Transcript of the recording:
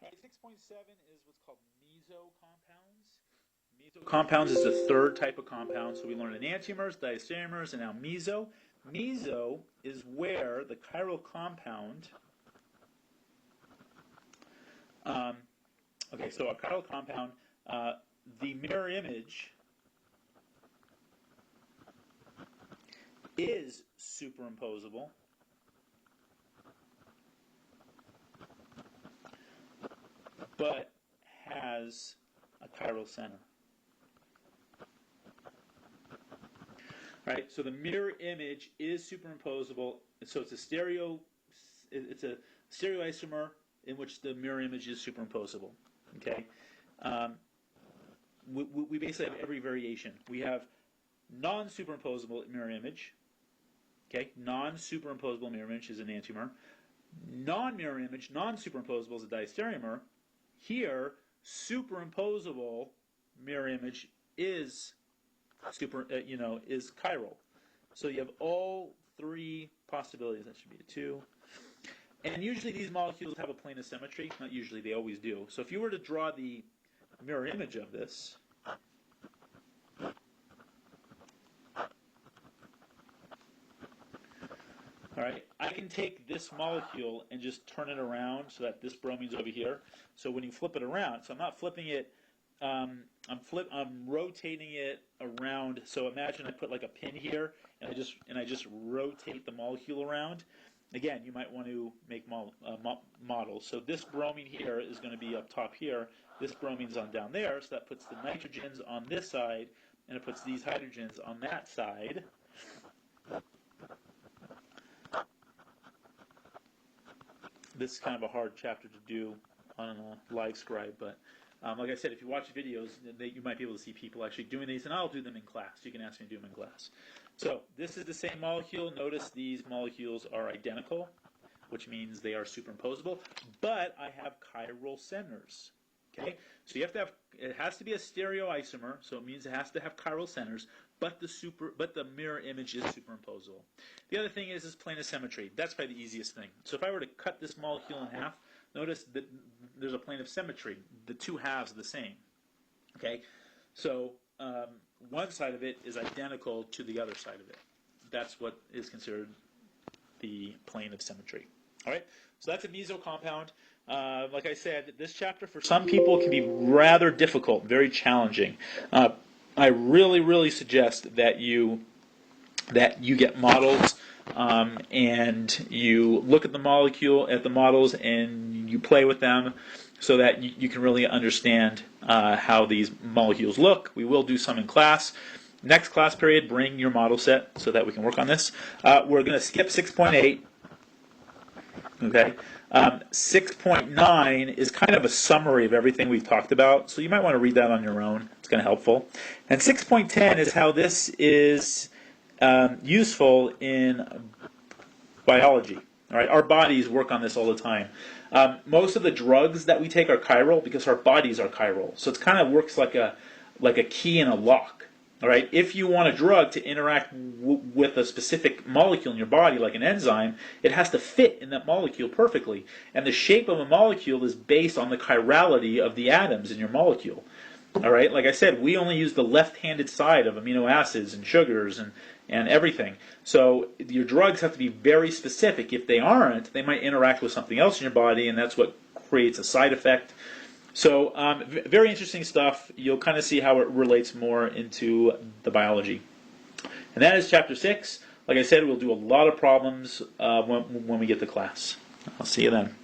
All right, 6.7 is what's called mesocompounds. Mesocompounds is the third type of compound. So we learned enantiomers, diastereomers, and now meso. Meso is where the chiral compound. Okay, so a chiral compound, the mirror image is superimposable, but has a chiral center. Right, so the mirror image is superimposable, so it's a stereoisomer in which the mirror image is superimposable. Okay, we basically have every variation. We have non-superimposable mirror image. Okay, non-superimposable mirror image is an enantiomer. Non-mirror image, non-superimposable is a diastereomer. Here, superimposable mirror image is is chiral. So you have all three possibilities. That should be a 2. And usually these molecules have a plane of symmetry. Not usually, they always do. So if you were to draw the mirror image of this, all right, I can take this molecule and just turn it around so that this bromine's over here. So when you flip it around, so I'm not flipping it, I'm rotating it around. So imagine I put like a pin here, and I just rotate the molecule around. Again, you might want to make models. So this bromine here is going to be up top here. This bromine's on down there, so that puts the nitrogens on this side, and it puts these hydrogens on that side. This is kind of a hard chapter to do on a live scribe, but like I said, if you watch videos, you might be able to see people actually doing these, and I'll do them in class. You can ask me to do them in class. So this is the same molecule. Notice these molecules are identical, which means they are superimposable, but I have chiral centers. Okay, so you have to have, it has to be a stereoisomer, so it means it has to have chiral centers, but the mirror image is superimposable. The other thing is plane of symmetry. That's probably the easiest thing. So if I were to cut this molecule in half, notice that there's a plane of symmetry. The two halves are the same. Okay, so one side of it is identical to the other side of it. That's what is considered the plane of symmetry. All right, so that's a meso compound. Like I said, this chapter for some people can be rather difficult, very challenging. I really suggest that you get models and you look at the models, and you play with them so that you can really understand how these molecules look. We will do some in class. Next class period, bring your model set so that we can work on this. We're going to skip 6.8. Okay. 6.9 is kind of a summary of everything we've talked about, so you might want to read that on your own. It's kind of helpful. And 6.10 is how this is useful in biology. All right, our bodies work on this all the time. Most of the drugs that we take are chiral because our bodies are chiral. So it kind of works like a key in a lock. All right, if you want a drug to interact with a specific molecule in your body, like an enzyme, it has to fit in that molecule perfectly. And the shape of a molecule is based on the chirality of the atoms in your molecule. All right, like I said, we only use the left-handed side of amino acids and sugars and everything. So your drugs have to be very specific. If they aren't, they might interact with something else in your body, and that's what creates a side effect. So very interesting stuff. You'll kind of see how it relates more into the biology. And that is Chapter 6. Like I said, we'll do a lot of problems when we get to class. I'll see you then.